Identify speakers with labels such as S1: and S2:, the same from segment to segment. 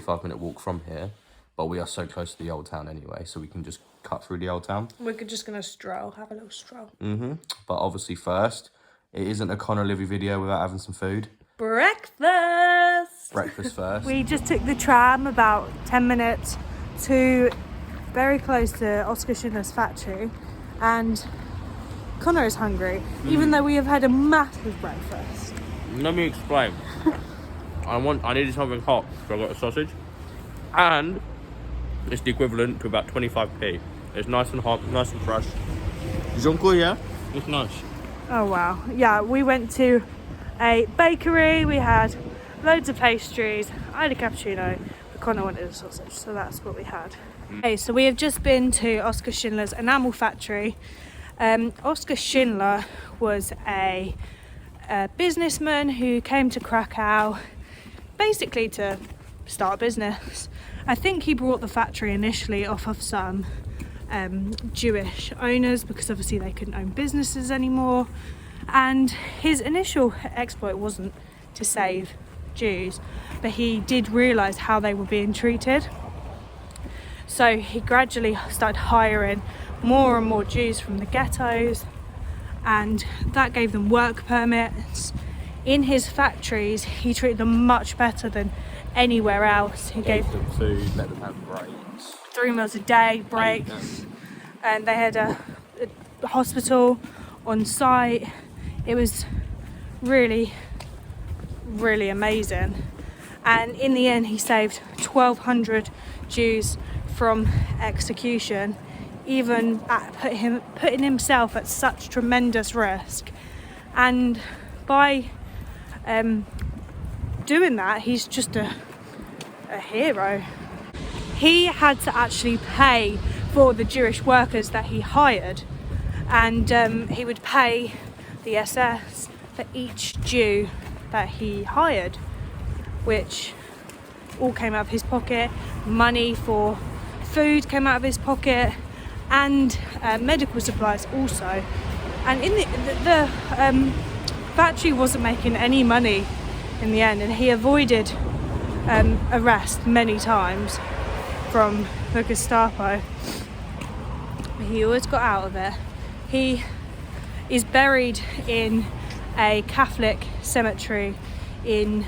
S1: 5-minute walk from here, but we are so close to the old town anyway, so we can just cut through the old town.
S2: We're just gonna stroll, have a little stroll.
S1: But obviously first, it isn't a Connor Livy video without having some food.
S2: Breakfast!
S1: Breakfast first.
S2: We just took the tram about 10 minutes to very close to Oscar Schindler's factory, and Connor is hungry, even though we have had a massive breakfast.
S1: Let me explain. I needed something hot, so I got a sausage, and it's the equivalent to about 25p. It's nice and hot, nice and fresh. Junko, yeah? It's nice.
S2: Oh wow. Yeah, we went to a bakery, we had loads of pastries. I had a cappuccino, but Connor wanted a sausage, so that's what we had. Okay, so we have just been to Oscar Schindler's enamel factory. Oscar Schindler was a businessman who came to Krakow basically to start a business. I think he brought the factory initially off of some Jewish owners, because obviously they couldn't own businesses anymore, and his initial exploit wasn't to save Jews, but he did realise how they were being treated, so he gradually started hiring more and more Jews from the ghettos, and that gave them work permits. In his factories, he treated them much better than anywhere else. He gave
S1: them food, let them have breaks.
S2: 3 meals a day, breaks, and they had a hospital on site. It was really, really amazing. And in the end, he saved 1,200 Jews from execution, even at putting himself at such tremendous risk. And by doing that, he's just a hero. He had to actually pay for the Jewish workers that he hired, and he would pay the SS for each Jew that he hired, which all came out of his pocket. Money for food came out of his pocket, and medical supplies also. And in the factory wasn't making any money in the end, and he avoided arrest many times from the Gestapo. He always got out of it. He is buried in a Catholic cemetery in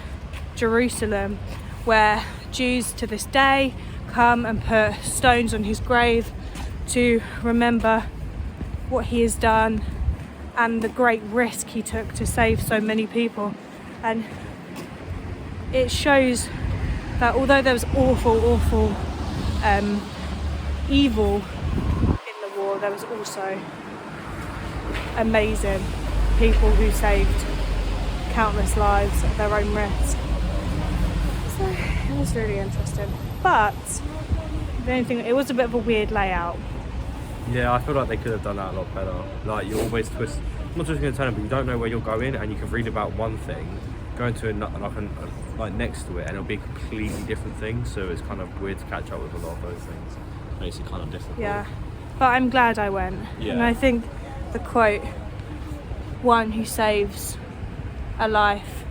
S2: Jerusalem, where Jews to this day come and put stones on his grave to remember what he has done and the great risk he took to save so many people. And it shows that although there was awful evil in the war, there was also amazing people who saved countless lives at their own risk. So it was really interesting. But the only thing, it was a bit of a weird layout.
S1: Yeah, I feel like they could have done that a lot better. Like, you always twist, not just going to turn, but you don't know where you're going, and you can read about one thing, go to like next to it, and it'll be a completely different thing. So it's kind of weird to catch up with a lot of those things. Makes it kind of difficult.
S2: Yeah, but I'm glad I went.
S1: Yeah.
S2: And I think the quote, "One who saves a life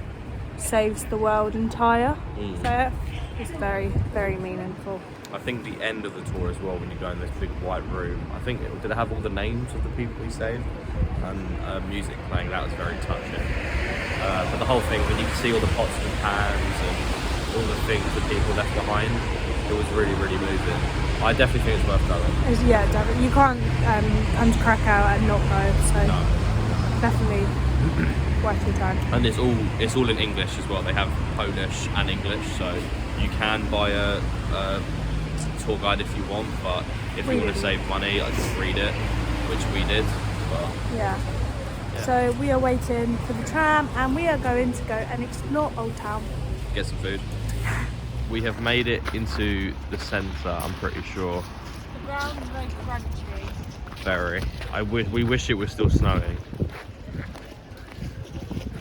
S2: saves the world entire," so it's very, very meaningful.
S1: I think the end of the tour as well, when you go in this big white room, I think did it have all the names of the people he saved, and music playing. That was very touching. But the whole thing, when you can see all the pots and pans and all the things that people left behind, it was really, really moving. I definitely think it's worth going.
S2: Yeah, definitely. You can't come to Krakow and not go, so
S1: No.
S2: definitely worth your time.
S1: And it's all in English as well. They have Polish and English, so you can buy a tour guide if you want, but if you want to save money, I just read it, which we did. But
S2: Yeah. So we are waiting for the tram, and we are going to go and explore Old Town.
S1: get some food. We have made it into the centre, I'm pretty sure.
S2: The ground is very crunchy.
S1: Very. We wish it was still snowing.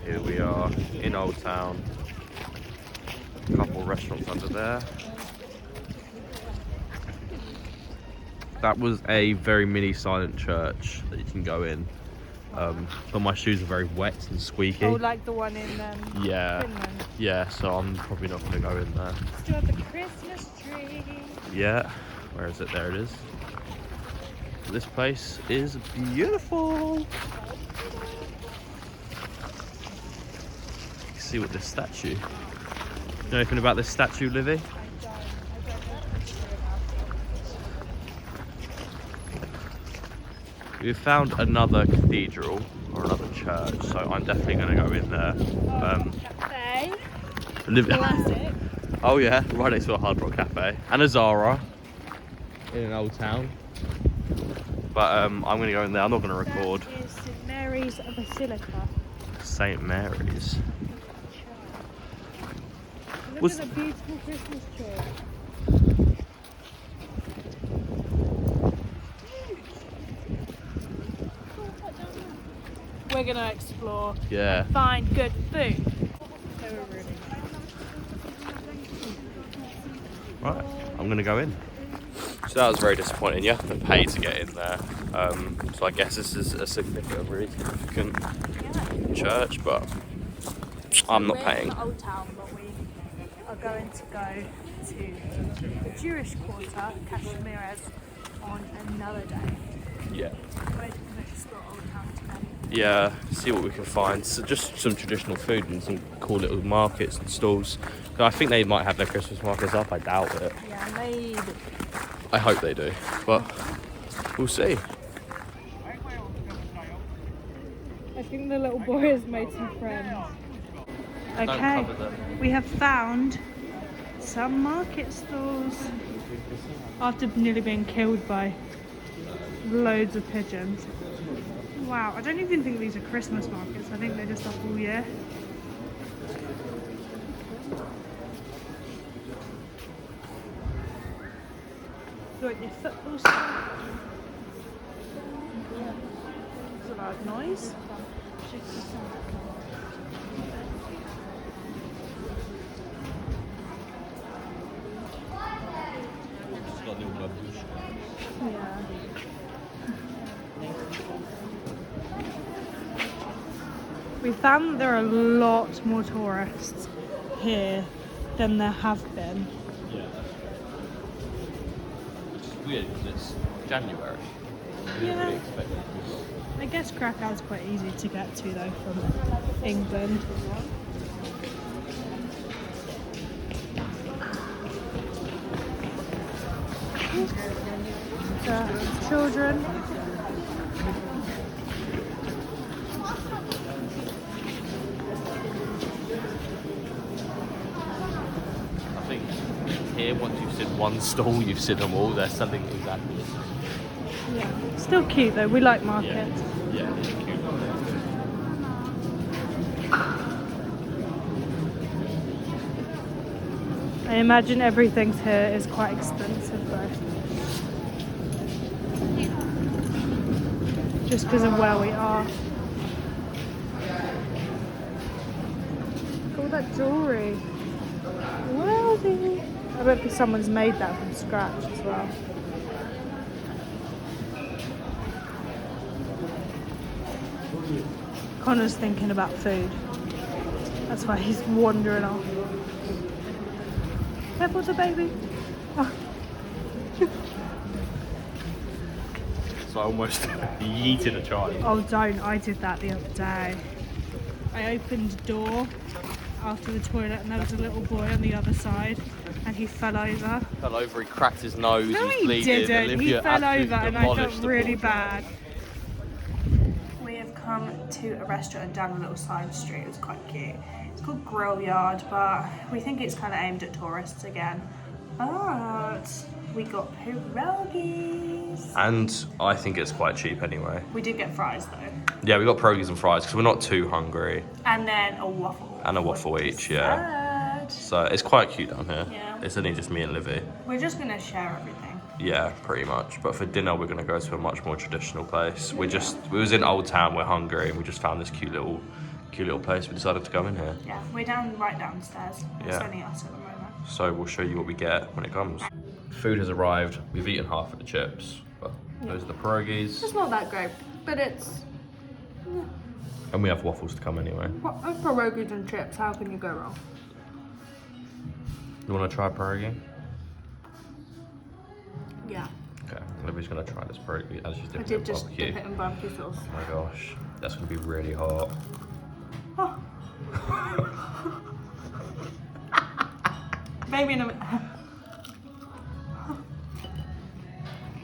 S1: Here we are in Old Town. A couple restaurants under there. That was a very mini silent church that you can go in. but my shoes are very wet and squeaky.
S2: Oh, like the one in
S1: Yeah.
S2: Finland.
S1: Yeah, so I'm probably not going to go in there.
S2: Still have the Christmas tree.
S1: Yeah, where is it? There it is. This place is beautiful. You can see what this statue. You know anything about this statue, Livy?
S2: I don't know history about it.
S1: We've found another cathedral or another church, so I'm definitely going to go in there.
S2: Cafe.
S1: Livy.
S2: Classic.
S1: Oh yeah, right next to a Hard Rock Cafe and a Zara in an old town. But I'm going to go in there. I'm not going to record.
S2: That is St Mary's Basilica.
S1: St Mary's.
S2: Look
S1: Was-
S2: at the beautiful Christmas tree. We're going to explore.
S1: Yeah.
S2: Find good food. They were really
S1: Right, I'm going to go in. So that was very disappointing. You have to pay to get in there. So I guess this is a really significant church, but I'm not paying.
S2: We're in Old Town, but we are going to go to the Jewish quarter, Kashmir's, on another day.
S1: Yeah.
S2: We're going to explore Old Town today.
S1: Yeah, see what we can find. So just some traditional food and some cool little markets and stalls. I think they might have their Christmas markets up. I doubt it.
S2: Yeah, maybe.
S1: I hope they do, but we'll see.
S2: I think the little boy has made some friends. Okay,
S1: cover them.
S2: we have found some market stalls after nearly being killed by loads of pigeons. Wow, I don't even think these are Christmas markets. I think they're just up all year. You want your football stuff? It's a loud noise. Yeah. We found that there are a lot more tourists here than there have been.
S1: Yeah. Which is weird because it's January.
S2: Yeah. I guess Krakow's quite easy to get to though from England. Children.
S1: I think here, once you've seen one stall, you've seen them all. They're selling exactly the same.
S2: Yeah. Still cute though. We like markets.
S1: Yeah, it's cute.
S2: I imagine everything's here is quite expensive though. Just because of where we are. Look at all that jewellery. Worthy. I bet someone's made that from scratch as well. Connor's thinking about food. That's why he's wandering off. Careful, the baby. Oh.
S1: So I almost yeeted a child.
S2: Oh, don't. I did that the other day. I opened the door after the toilet and there was a little boy on the other side and he fell over.
S1: Fell over, he cracked his nose,
S2: No,
S1: he was
S2: he
S1: bleeding.
S2: didn't.
S1: Olivia
S2: He fell
S1: absolutely
S2: over and I felt
S1: demolished the
S2: really
S1: poor
S2: bad. We have come to a restaurant down a little side street. It was quite cute. It's called Grill Yard, but we think it's kind of aimed at tourists again. But we got pierogies.
S1: And I think it's quite cheap anyway.
S2: We did get fries though.
S1: Yeah, we got pierogies and fries because we're not too hungry.
S2: And then a waffle.
S1: And a waffle each, yeah.
S2: Sad.
S1: So it's quite cute down here.
S2: Yeah.
S1: It's only just me and Livy.
S2: We're just gonna share everything.
S1: Yeah, pretty much. But for dinner, we're gonna go to a much more traditional place. We was in Old Town. We're hungry, and we just found this cute little place. We decided to go in here.
S2: Yeah, we're right downstairs. It's
S1: Yeah.
S2: only us at the moment.
S1: So we'll show you what we get when it comes. Food has arrived. We've eaten half of the chips, but those are the pierogies.
S2: It's not that great, but it's
S1: And we have waffles to come anyway.
S2: Pierogies and chips, how can you go wrong?
S1: You want to try pierogi?
S2: Yeah.
S1: Okay, Libby's going to try this pierogi as she's
S2: I
S1: dipping it
S2: did
S1: in
S2: just
S1: barbecue.
S2: dip it in barbecue sauce.
S1: Oh my gosh, that's going to be really hot.
S2: Oh. Maybe in a minute.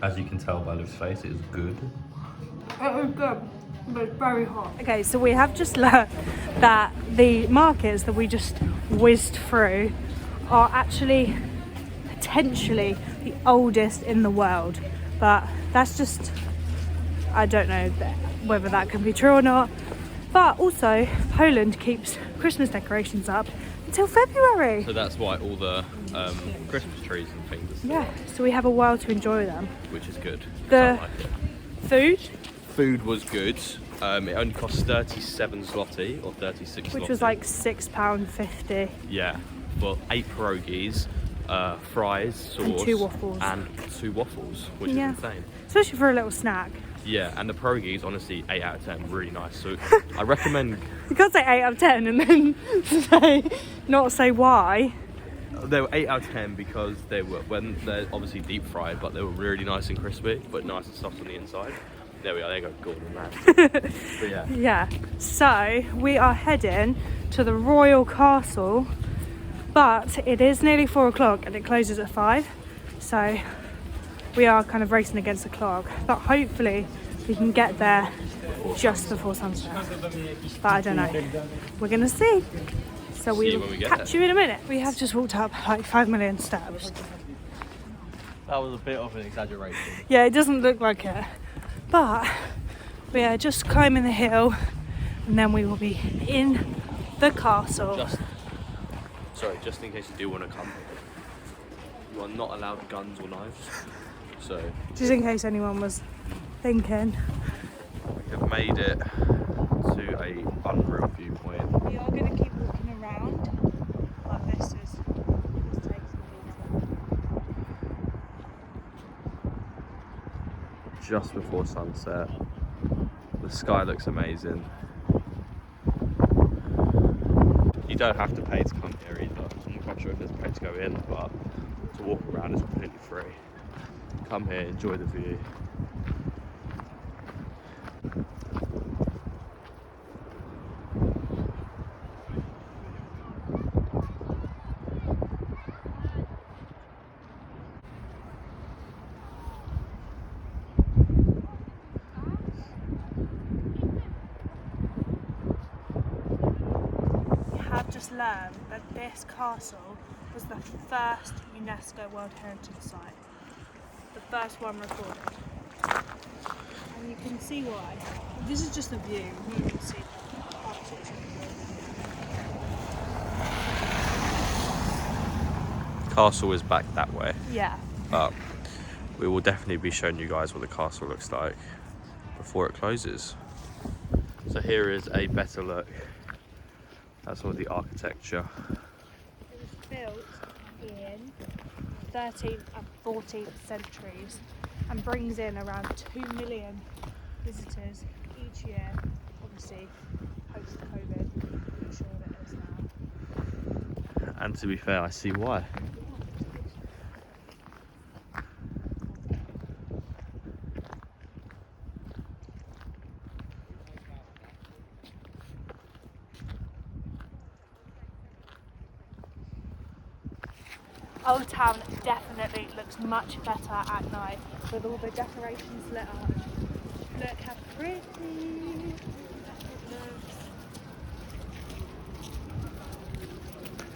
S1: As you can tell by Liv's face, it is good.
S2: It is good, but it's very hot. Okay, so we have just learned that the markets that we just whizzed through are actually potentially the oldest in the world. But that's just, I don't know whether that can be true or not. But also, Poland keeps Christmas decorations up until February.
S1: So that's why all the Christmas trees and things.
S2: Yeah, so we have a while to enjoy them.
S1: Which is good.
S2: The
S1: I like it.
S2: food,
S1: Food was good. It only cost 37 zloty or 36 zloty.
S2: which was like £6.50.
S1: Yeah, for 8 pierogies, fries, sauce,
S2: And 2 waffles.
S1: and 2 waffles, which
S2: Yeah.
S1: is insane.
S2: Especially for a little snack.
S1: Yeah, and the pierogies, honestly, 8 out of 10, really nice. So I recommend.
S2: You can't say 8 out of 10 and then not say why.
S1: They were 8 out of 10 because they were, when they're obviously deep fried, but they were really nice and crispy, but nice and soft on the inside. There we are, there you go, Gordon, man. But yeah.
S2: Yeah, so we are heading to the Royal Castle, but it is nearly 4 o'clock and it closes at 5. So we are kind of racing against the clock, but hopefully we can get there just before sunset. But I don't know. We're gonna see. So
S1: See you
S2: we'll
S1: when we get
S2: catch
S1: there.
S2: you in a minute. We have just walked up like 5 million steps.
S1: That was a bit of an exaggeration.
S2: Yeah, it doesn't look like it, but we are just climbing the hill and then we will be in the castle.
S1: Just in case you do want to come, you are not allowed guns or knives. So
S2: Just in case anyone was thinking.
S1: we have made it to a unreal viewpoint.
S2: We are going to keep walking around, but this takes
S1: Just before sunset. The sky looks amazing. You don't have to pay to come here either. I'm not quite sure if there's pay to go in, but to walk around is completely free. Come here, enjoy the view.
S2: We have just learned that this castle was the first UNESCO World Heritage Site. The first one recorded. And you can see why. This is just a view. You can see the architecture.
S1: Castle is back that way,
S2: Yeah.
S1: but we will definitely be showing you guys what the castle looks like before it closes. So here is a better look at some of the architecture.
S2: It was built in 13th and 14th centuries and brings in around 2 million visitors each year. Obviously, post COVID, I'm sure that it is now.
S1: And to be fair, I see why.
S2: Old Town definitely looks much better at night with all the decorations lit up. Look how pretty it looks.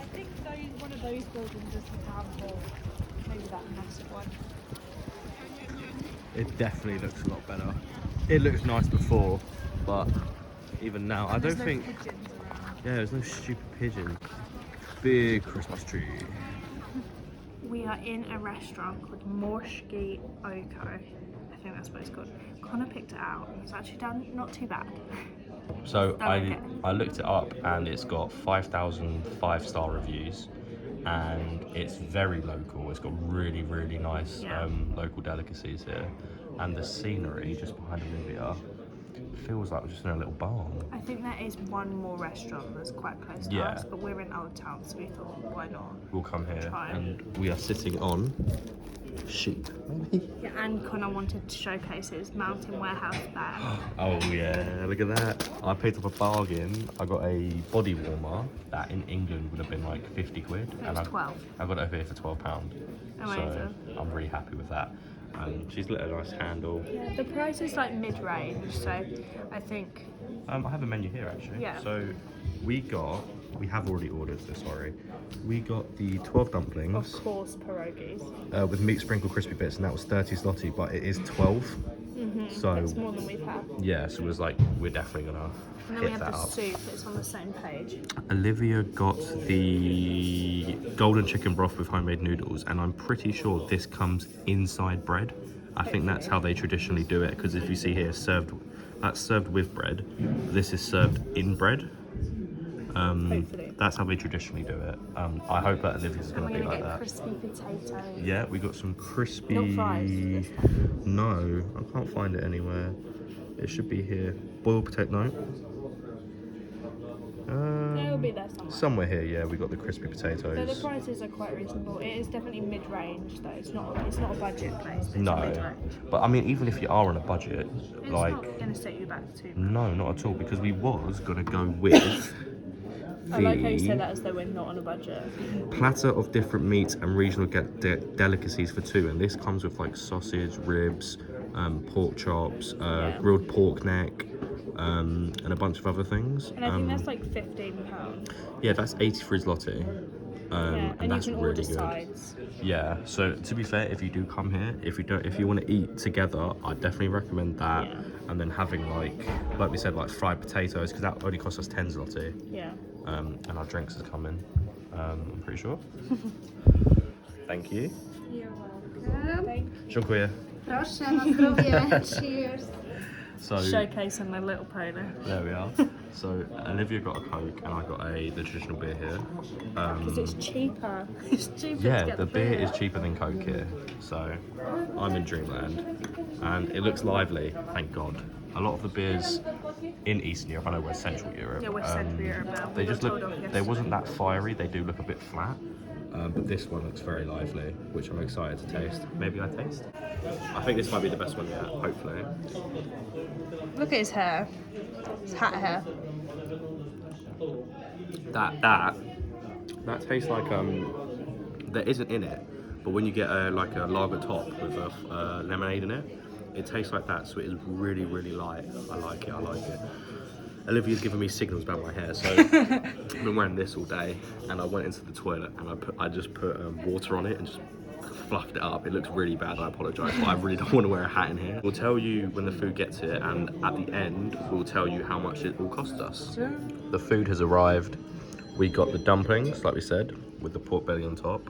S2: I think one of those buildings is the town hall. Maybe that massive one.
S1: It definitely looks a lot better. It looks nice before, but even now, I
S2: There's
S1: don't
S2: no
S1: think.
S2: pigeons around.
S1: Yeah, there's no stupid pigeon. Big Christmas tree.
S2: We are in a restaurant called Morskie Oko. I think that's what it's called. Connor picked it out. It's actually done not too bad.
S1: So
S2: Okay.
S1: I looked it up and it's got 5,000 5-star reviews, and it's very local. It's got really, really nice
S2: Yeah.
S1: local delicacies here, and the scenery just behind Olivia, feels like we're just in a little barn.
S2: I think there is one more restaurant that's quite close to us, but we're in Old Town, so we thought, why not?
S1: We'll come here,
S2: Try.
S1: and we are sitting on sheep, maybe?
S2: Yeah, and Connor wanted to showcase his Mountain Warehouse bag.
S1: Oh yeah, look at that. I picked up a bargain. I got a body warmer that in England would have been like 50 quid.
S2: It was 12.
S1: I got it over here for £12.
S2: Amazing.
S1: So I'm really happy with that. And she's lit a nice candle.
S2: Yeah, the price is like mid-range, so I think...
S1: I have a menu here actually.
S2: Yeah.
S1: So we have already ordered this, sorry. We got the 12 dumplings.
S2: Of course, pierogies.
S1: With meat sprinkled crispy bits, and that was 30 zloty, but it is 12. So
S2: That's more than we've had.
S1: yeah, so it was like, we're definitely gonna
S2: And then we
S1: hit
S2: have
S1: that
S2: the
S1: up.
S2: soup, it's on the same page.
S1: Olivia got the golden chicken broth with homemade noodles, and I'm pretty sure this comes inside bread. I think that's how they traditionally do it, because if you see here, that's served with bread. This is served in bread.
S2: Hopefully.
S1: That's how they traditionally do it. I hope that Olivia's
S2: And
S1: going
S2: we're
S1: to be
S2: going to
S1: like
S2: get
S1: that.
S2: crispy potatoes.
S1: Yeah, we got some crispy...
S2: Not fries.
S1: No, I can't find it anywhere. It should be here. Boiled potato, no.
S2: It'll be there somewhere.
S1: Somewhere here, yeah, we got the crispy
S2: So the
S1: potatoes.
S2: prices are quite reasonable. It is definitely mid-range though. It's not a budget place. But it's
S1: No,
S2: mid-range.
S1: but I mean, even if you are on a budget,
S2: It's
S1: like,
S2: not going to set you back too much.
S1: no, not at all, because we was going to go with
S2: I like how you say
S1: the
S2: that as though we're not on a budget.
S1: platter of different meats and regional delicacies for two, and this comes with like sausage, ribs, pork chops, grilled pork neck, and a bunch of other things.
S2: And I think that's like £15.
S1: Yeah, that's 83 zloty.
S2: Yeah, and
S1: that's
S2: you can
S1: really
S2: order
S1: good.
S2: sides.
S1: Yeah, so to be fair, if you do come here, if you want to eat together, I definitely recommend that.
S2: Yeah.
S1: And then having like we said, like fried potatoes, because that only costs us 10 zloty.
S2: Yeah.
S1: And our drinks is coming. I'm pretty sure. Thank you.
S2: You're welcome.
S1: Dziękuję.
S3: Proszę, na zdrowie. Cheers.
S1: So
S2: Showcasing my little pony.
S1: there we are. So Olivia got a Coke and I got the traditional beer here.
S2: Because it's cheaper. It's cheaper to
S1: Yeah,
S2: get
S1: the beer is cheaper than Coke here. So I'm in dreamland, and it looks lively. Thank God. A lot of the beers in Eastern Europe, I know we're Central Europe.
S2: Yeah, we're Central Europe now.
S1: They
S2: We
S1: just
S2: got
S1: look.
S2: told off
S1: They
S2: yesterday.
S1: wasn't that fiery. They do look a bit flat. But this one looks very lively, which I'm excited to taste. Maybe I taste. I think this might be the best one yet. Hopefully.
S2: Look at his hair. His hat hair.
S1: That tastes like there isn't in it, but when you get a lager top with a lemonade in it, it tastes like that. So it is really, really light. I like it. Olivia's giving me signals about my hair, so I've been wearing this all day, and I went into the toilet and I just put water on it and just fluffed it up. It looks really bad, I apologise, but I really don't want to wear a hat in here. We'll tell you when the food gets here, and at the end we'll tell you how much it all cost us. The food has arrived. We got the dumplings, like we said, with the pork belly on top.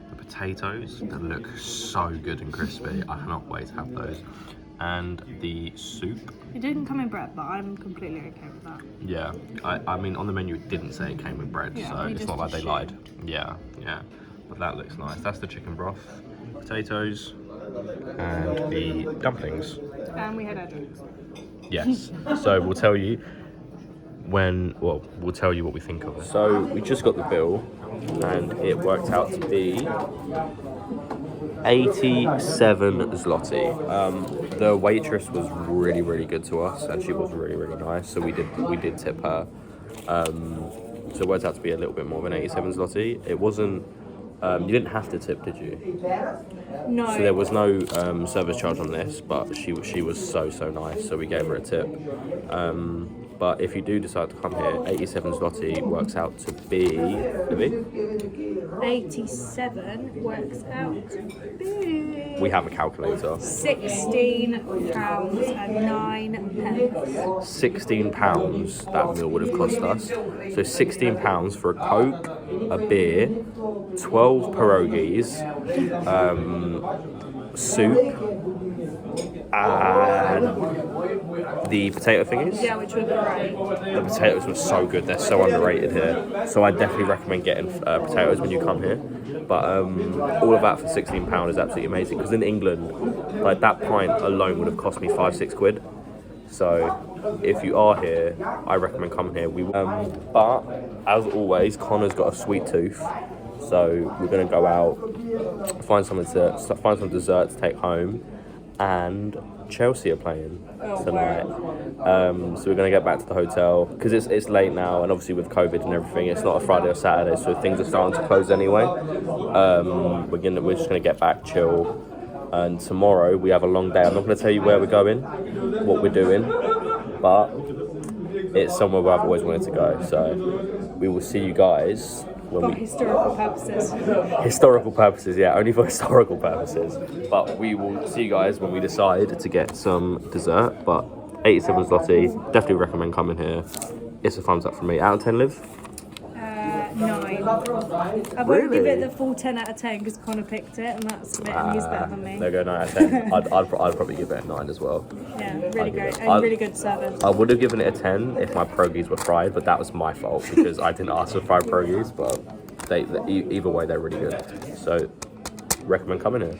S1: The potatoes that look so good and crispy. I cannot wait to have those. And the soup.
S2: It didn't come in bread, but I'm completely okay with that.
S1: Yeah, I mean on the menu it didn't say it came with bread,
S2: Yeah,
S1: so
S2: we
S1: it's
S2: just
S1: not like they
S2: assumed.
S1: lied. Yeah, but that looks nice. That's the chicken broth, potatoes, and the dumplings.
S2: And we had our drinks.
S1: Yes. So we'll tell you we'll tell you what we think of it. So we just got the bill, and it worked out to be 87 zloty. The waitress was really, really good to us, and she was really, really nice. So we did tip her. So it worked out to be a little bit more than 87 zloty. It wasn't. You didn't have to tip, did you?
S2: No.
S1: So there was no service charge on this, but she was so nice. So we gave her a tip. But if you do decide to come here, 87 zloty works out to be.
S2: 87 works out to be
S1: We have a calculator.
S2: £16 and 9 pence.
S1: £16 that meal would have cost us. So £16 for a Coke, a beer, 12 pierogies, soup, and the potato thingies.
S2: Yeah, which were great.
S1: The potatoes were so good. They're so underrated here. So I definitely recommend getting potatoes when you come here. But all of that for £16 is absolutely amazing. Because in England, like that pint alone would have cost me 5-6 quid. So if you are here, I recommend coming here. But as always, Connor's got a sweet tooth, so we're gonna go out, find some dessert to take home, and Chelsea are playing tonight. So we're gonna get back to the hotel because it's late now, and obviously with COVID and everything, it's not a Friday or Saturday, so things are starting to close anyway. We're just gonna get back, chill. And tomorrow we have a long day. I'm not going to tell you where we're going, what we're doing, but it's somewhere where I've always wanted to go. So we will see you guys when
S2: historical purposes.
S1: Historical purposes, yeah, only for historical purposes. But we will see you guys when we decide to get some dessert. But 87 zloty, definitely recommend coming here. It's a thumbs up from me. Out of 10, Liv?
S2: 9. I won't give it the full 10 out of 10 because Connor picked it, and that's a bit, and he's better than me.
S1: There go 9 out of 10. I'd probably give it a 9 as well.
S2: Yeah, really great, and really good service.
S1: I would have given it a 10 if my pierogies were fried, but that was my fault because I didn't ask for fried pierogies. But either way, they're really good. So recommend coming here.